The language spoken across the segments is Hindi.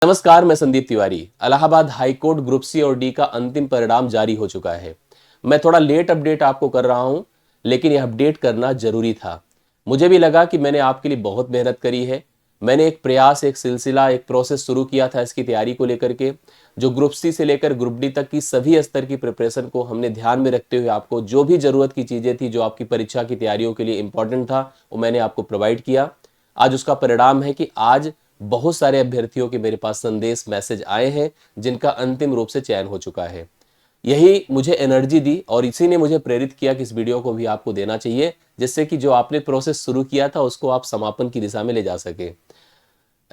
नमस्कार, मैं Sandeep Tiwari. Allahabad high court group C और डी का अंतिम परिणाम जारी हो चुका है। मैं थोड़ा लेट अपडेट आपको कर रहा हूं, लेकिन यह अपडेट करना जरूरी था। मुझे भी लगा कि मैंने आपके लिए बहुत मेहनत करी है। मैंने एक प्रयास, एक सिलसिला, एक प्रोसेस शुरू किया था इसकी तैयारी को लेकर के, जो ग्रुप सी से लेकर ग्रुप डी तक की सभी स्तर की प्रिपरेशन को हमने ध्यान में रखते हुए आपको जो भी जरूरत की चीजें थी, जो आपकी परीक्षा की तैयारियों के लिए इंपॉर्टेंट था, वो मैंने आपको प्रोवाइड किया। आज उसका परिणाम है कि आज बहुत सारे अभ्यर्थियों के मेरे पास संदेश, मैसेज आए हैं जिनका अंतिम रूप से चयन हो चुका है। यही मुझे एनर्जी दी और इसी ने मुझे प्रेरित किया कि इस वीडियो को भी आपको देना चाहिए, जिससे कि जो आपने प्रोसेस शुरू किया था उसको आप समापन की दिशा में ले जा सके।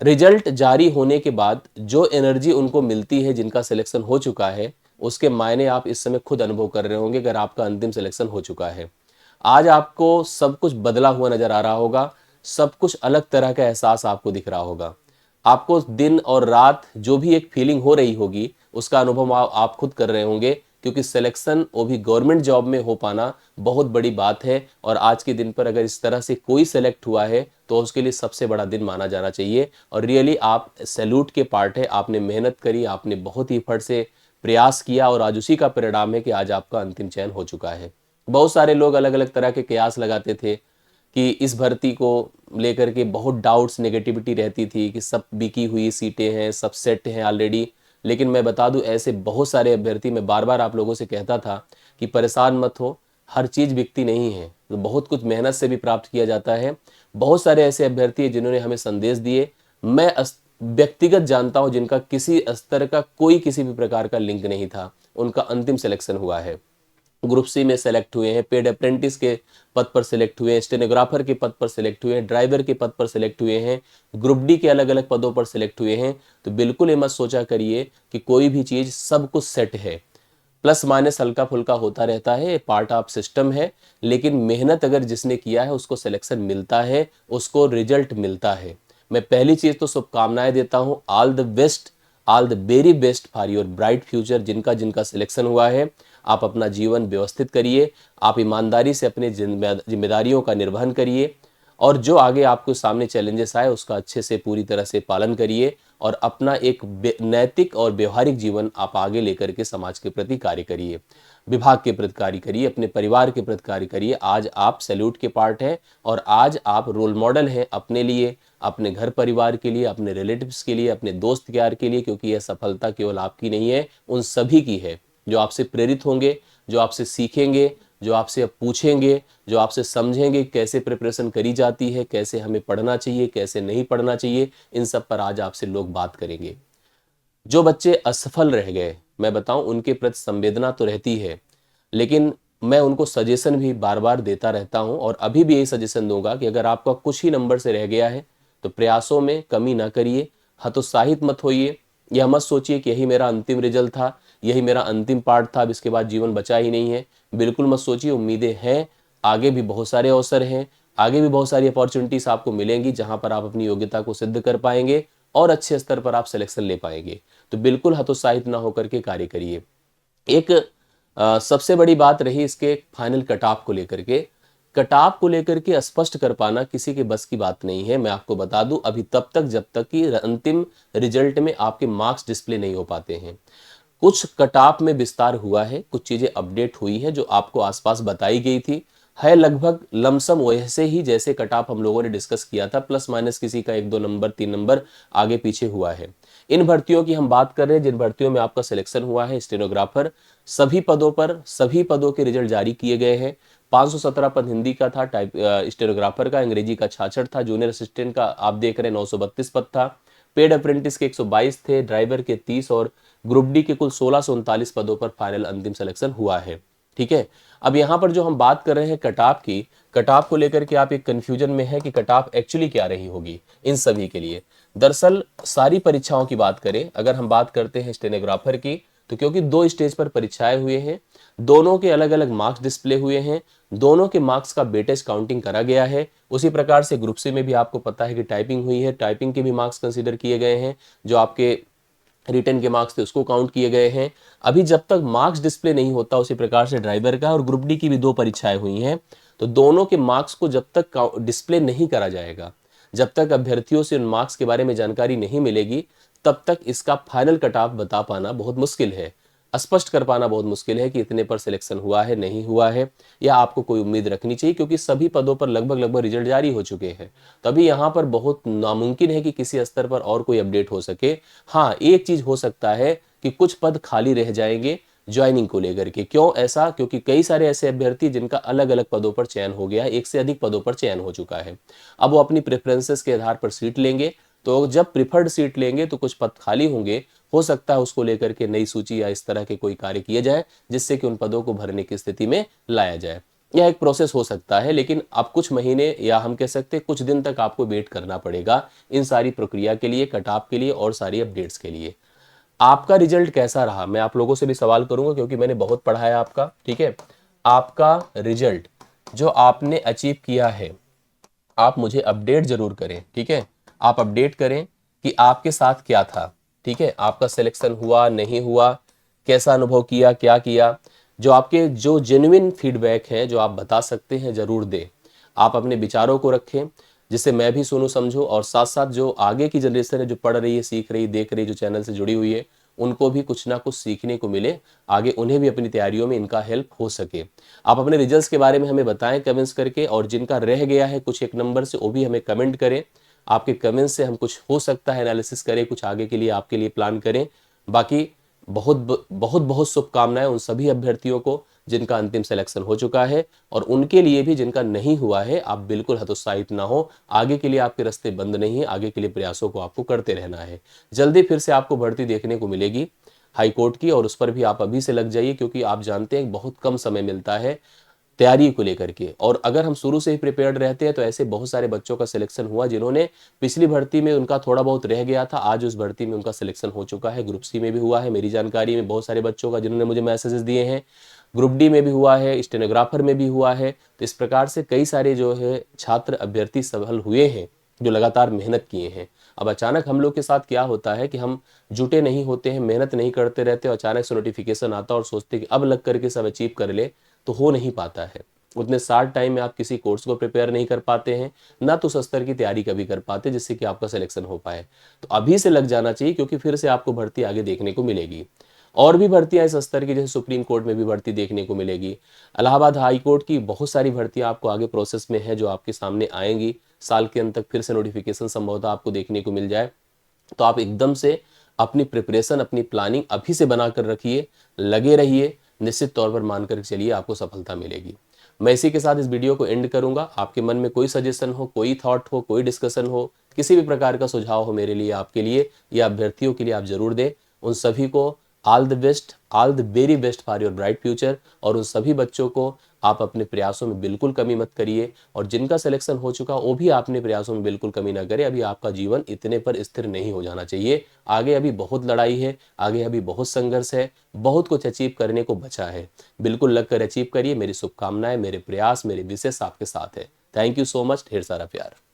रिजल्ट जारी होने के बाद जो एनर्जी उनको मिलती है, जिनका सिलेक्शन हो चुका है, उसके मायने आप इस समय खुद अनुभव कर रहे होंगे अगर आपका अंतिम सिलेक्शन हो चुका है। आज आपको सब कुछ बदला हुआ नजर आ रहा होगा, सब कुछ अलग तरह का एहसास आपको दिख रहा होगा। आपको दिन और रात जो भी एक फीलिंग हो रही होगी, उसका अनुभव आप खुद कर रहे होंगे, क्योंकि सिलेक्शन, वो भी गवर्नमेंट जॉब में हो पाना, बहुत बड़ी बात है। और आज के दिन पर अगर इस तरह से कोई सेलेक्ट हुआ है तो उसके लिए सबसे बड़ा दिन माना जाना चाहिए। और रियली आप सैल्यूट के पार्ट है। आपने मेहनत करी, आपने बहुत ही फट से प्रयास किया और आज उसी का परिणाम है कि आज आपका अंतिम चयन हो चुका है। बहुत सारे लोग अलग अलग तरह के कयास लगाते थे कि इस भर्ती को लेकर के बहुत डाउट्स, नेगेटिविटी रहती थी कि सब बिकी हुई सीटें हैं, सब सेट हैं ऑलरेडी। लेकिन मैं बता दूं, ऐसे बहुत सारे अभ्यर्थी, मैं बार बार आप लोगों से कहता था कि परेशान मत हो, हर चीज़ बिकती नहीं है, तो बहुत कुछ मेहनत से भी प्राप्त किया जाता है। बहुत सारे ऐसे अभ्यर्थी हैं जिन्होंने हमें संदेश दिए। मैं व्यक्तिगत जानता हूं जिनका किसी स्तर का कोई किसी भी प्रकार का लिंक नहीं था, उनका अंतिम सिलेक्शन हुआ है। ग्रुप सी में सेलेक्ट हुए हैं, पेड अप्रेंटिस के पद पर सेलेक्ट हुए हैं, स्टेनोग्राफर के पद पर सेलेक्ट हुए हैं, ड्राइवर के पद पर सेलेक्ट हुए हैं, ग्रुप डी के अलग अलग पदों पर सेलेक्ट हुए हैं। तो बिल्कुल ये मत सोचा करिए कि कोई भी चीज सब कुछ सेट है। प्लस माइनस हल्का फुल्का होता रहता है, पार्ट ऑफ सिस्टम है। लेकिन मेहनत अगर जिसने किया है उसको सिलेक्शन मिलता है, उसको रिजल्ट मिलता है। मैं पहली चीज तो शुभकामनाएं देता हूं, all the best, all the very best for your bright future. जिनका जिनका सिलेक्शन हुआ है, आप अपना जीवन व्यवस्थित करिए, आप ईमानदारी से अपने जिम्मेदारियों का निर्वहन करिए, और जो आगे आपको सामने चैलेंजेस आए उसका अच्छे से पूरी तरह से पालन करिए, और अपना एक नैतिक और व्यवहारिक जीवन आप आगे लेकर के समाज के प्रति कार्य करिए, विभाग के प्रति कार्य करिए, अपने परिवार के प्रति कार्य करिए। आज आप सैल्यूट के पार्ट हैं और आज आप रोल मॉडल हैं अपने लिए, अपने घर परिवार के लिए, अपने रिलेटिव्स के लिए, अपने दोस्त यार के लिए, क्योंकि यह सफलता केवल आपकी नहीं है, उन सभी की है जो आपसे प्रेरित होंगे, जो आपसे सीखेंगे, जो आपसे अब पूछेंगे, जो आपसे समझेंगे कैसे प्रिपरेशन करी जाती है, कैसे हमें पढ़ना चाहिए, कैसे नहीं पढ़ना चाहिए। इन सब पर आज आपसे लोग बात करेंगे। जो बच्चे असफल रह गए, मैं बताऊं, उनके प्रति संवेदना तो रहती है, लेकिन मैं उनको सजेशन भी बार बार देता रहता हूं और अभी भी यही सजेशन दूंगा कि अगर आपका कुछ ही नंबर से रह गया है तो प्रयासों में कमी ना करिए, हतोत्साहित मत होइए। यह मत सोचिए कि यही मेरा अंतिम रिजल्ट था, यही मेरा अंतिम पार्ट था, अब इसके बाद जीवन बचा ही नहीं है। बिल्कुल मत सोचिए, उम्मीदें हैं, आगे भी बहुत सारे अवसर हैं, आगे भी बहुत सारी अपॉर्चुनिटीज आपको मिलेंगी जहां पर आप अपनी योग्यता को सिद्ध कर पाएंगे और अच्छे स्तर पर आप सिलेक्शन ले पाएंगे। तो बिल्कुल हतोत्साहित ना होकर के कार्य करिए। एक सबसे बड़ी बात रही इसके फाइनल कटऑफ को लेकर के। कटऑफ को लेकर के स्पष्ट कर पाना किसी के बस की बात नहीं है। मैं आपको बता दूं, अभी तब तक जब तक कि अंतिम रिजल्ट में आपके मार्क्स डिस्प्ले नहीं हो पाते हैं। कुछ कटऑफ में विस्तार हुआ है, कुछ चीजें अपडेट हुई है जो आपको आसपास बताई गई थी, है लगभग लमसम वैसे ही जैसे कटऑफ हम लोगों ने डिस्कस किया था, प्लस माइनस किसी का 1-2 नंबर 3 नंबर आगे पीछे हुआ है। इन भर्तियों की हम बात कर रहे हैं जिन भर्तियों में आपका सिलेक्शन हुआ है। स्टेनोग्राफर, सभी पदों पर सभी पदों के रिजल्ट जारी किए गए हैं। 517 पद हिंदी का था, टाइप स्टेनोग्राफर का, अंग्रेजी का 66 था, जूनियर असिस्टेंट का आप देख रहे हैं 932 पद था, पेड अप्रेंटिस के 122 थे, ड्राइवर के 30 और ग्रुप डी के कुल 1639 पदों पर फाइनल अंतिम सिलेक्शन हुआ है। ठीक है। अब यहां पर जो हम बात कर रहे हैं कटऑफ की, कटऑफ को लेकर के आप एक कंफ्यूजन में है कि कटऑफ एक्चुअली क्या रही होगी इन सभी के लिए। दरअसल सारी परीक्षाओं की बात करें, अगर हम बात करते हैं स्टेनोग्राफर की, तो क्योंकि 2 स्टेज पर परीक्षाएं हुए हैं, दोनों के अलग अलग मार्क्स डिस्प्ले हुए हैं, दोनों के मार्क्स का वेटेज काउंटिंग करा गया है। उसी प्रकार से ग्रुप सी में भी आपको पता है कि टाइपिंग हुई है, टाइपिंग के भी मार्क्स कंसीडर किए गए हैं, जो आपके रिटर्न के मार्क्स थे उसको काउंट किए गए हैं। अभी जब तक मार्क्स डिस्प्ले नहीं होता, उसी प्रकार से ड्राइवर का और ग्रुप डी की भी 2 परीक्षाएं हुई हैं, तो दोनों के मार्क्स को जब तक डिस्प्ले नहीं करा जाएगा, जब तक अभ्यर्थियों से उन मार्क्स के बारे में जानकारी नहीं मिलेगी, तब तक इसका फाइनल कट ऑफ बता पाना बहुत मुश्किल है, स्पष्ट कर पाना बहुत मुश्किल है कि इतने पर सिलेक्शन हुआ है, नहीं हुआ है, या आपको कोई उम्मीद रखनी चाहिए, क्योंकि सभी पदों पर लगभग लगभग रिजल्ट जारी हो चुके हैं। तभी यहाँ पर बहुत नामुमकिन है कि किसी स्तर पर और कोई अपडेट हो सके। हाँ, एक चीज हो सकता है कि कुछ पद खाली रह जाएंगे ज्वाइनिंग को लेकर के। क्यों ऐसा? क्योंकि कई सारे ऐसे अभ्यर्थी जिनका अलग अलग पदों पर चयन हो गया है, एक से अधिक पदों पर चयन हो चुका है। अब वो अपनी प्रेफरेंसेस के आधार पर सीट लेंगे, तो जब प्रिफर्ड सीट लेंगे तो कुछ पद खाली होंगे, हो सकता है उसको लेकर के नई सूची या इस तरह के कोई कार्य किए जाए जिससे कि उन पदों को भरने की स्थिति में लाया जाए। यह एक प्रोसेस हो सकता है, लेकिन अब कुछ महीने या हम कह सकते हैं कुछ दिन तक आपको वेट करना पड़ेगा इन सारी प्रक्रिया के लिए, कटऑफ के लिए और सारी अपडेट्स के लिए। आपका रिजल्ट कैसा रहा, मैं आप लोगों से भी सवाल करूंगा क्योंकि मैंने बहुत पढ़ा है आपका, ठीक है। आपका रिजल्ट जो आपने अचीव किया है, आप मुझे अपडेट जरूर करें, ठीक है। आप अपडेट करें कि आपके साथ क्या था, ठीक है। आपका सिलेक्शन हुआ, नहीं हुआ, कैसा अनुभव किया, क्या किया। जो आपके जो जेन्युइन फीडबैक है जो आप बता सकते हैं, जरूर दें। आप अपने विचारों को रखें जिससे मैं भी सुनूं समझूं, और साथ साथ जो आगे की जनरेशन है जो पढ़ रही है, सीख रही, देख रही, जो चैनल से जुड़ी हुई है, उनको भी कुछ ना कुछ सीखने को मिले, आगे उन्हें भी अपनी तैयारियों में इनका हेल्प हो सके। आप अपने रिजल्ट्स के बारे में हमें बताएं कमेंट्स करके, और जिनका रह गया है कुछ एक नंबर से वो भी हमें कमेंट करें। आपके कमेंट्स से हम कुछ हो सकता है एनालिसिस करें, कुछ आगे के लिए आपके लिए प्लान करें। बाकी बहुत बहुत बहुत शुभकामनाएं उन सभी अभ्यर्थियों को जिनका अंतिम सिलेक्शन हो चुका है, और उनके लिए भी जिनका नहीं हुआ है। आप बिल्कुल हतोत्साहित ना हो, आगे के लिए आपके रास्ते बंद नहीं है, आगे के लिए प्रयासों को आपको करते रहना है। जल्दी फिर से आपको भर्ती देखने को मिलेगी हाई कोर्ट की, और उस पर भी आप अभी से लग जाइए, क्योंकि आप जानते हैं बहुत कम समय मिलता है तैयारी को लेकर के। और अगर हम शुरू से ही प्रिपेयर्ड रहते हैं तो ऐसे बहुत सारे बच्चों का सिलेक्शन हुआ जिन्होंने पिछली भर्ती में उनका थोड़ा बहुत रह गया था, आज उस भर्ती में उनका सिलेक्शन हो चुका है। ग्रुप सी में भी हुआ है मेरी जानकारी में बहुत सारे बच्चों का, जिन्होंने मुझे मैसेजेस दिए हैं। ग्रुप डी में भी हुआ है, स्टेनोग्राफर में भी हुआ है। तो इस प्रकार से कई सारे जो है छात्र अभ्यर्थी सफल हुए हैं जो लगातार मेहनत किए हैं। अब अचानक हम लोग के साथ क्या होता है कि हम जुटे नहीं होते हैं, मेहनत नहीं करते रहते, और अचानक से नोटिफिकेशन आता और सोचते कि अब लग करके सब अचीव कर ले, तो हो नहीं पाता है। उतने शार्ट टाइम में आप किसी कोर्स को प्रिपेयर नहीं कर पाते हैं, ना तो उस स्तर की तैयारी कभी कर पाते जिससे कि आपका सिलेक्शन हो पाए। तो अभी से लग जाना चाहिए, क्योंकि फिर से आपको भर्ती आगे देखने को मिलेगी। और भी भर्तियां इस स्तर की, जैसे सुप्रीम कोर्ट में भी भर्ती देखने को मिलेगी, इलाहाबाद हाई कोर्ट की बहुत सारी भर्तियां आपको आगे प्रोसेस में है जो आपके सामने आएंगी। साल के अंत तक फिर से नोटिफिकेशन संभवतः आपको देखने को मिल जाए। तो आप एकदम से अपनी प्रिपरेशन, अपनी प्लानिंग अभी से बनाकर रखिए, लगे रहिए, निश्चित तौर पर मानकर चलिए आपको सफलता मिलेगी। मैं इसी के साथ इस वीडियो को एंड करूंगा। आपके मन में कोई सजेशन हो, कोई थॉट हो, कोई डिस्कशन हो, किसी भी प्रकार का सुझाव हो मेरे लिए, आपके लिए या अभ्यर्थियों के लिए, आप जरूर दें। उन सभी को all the best, all the very best for your bright future. और उन सभी बच्चों को आप अपने प्रयासों में बिल्कुल कमी मत करिए, और जिनका सिलेक्शन हो चुका वो भी अपने प्रयासों में बिल्कुल कमी ना करें। अभी आपका जीवन इतने पर स्थिर नहीं हो जाना चाहिए, आगे अभी बहुत लड़ाई है, आगे अभी बहुत संघर्ष है, बहुत कुछ अचीव करने को बचा है। बिल्कुल लगकर अचीव करिए। मेरी शुभकामनाएं, मेरे प्रयास, मेरे विशेष आपके साथ है। थैंक यू सो मच, ढेर सारा प्यार।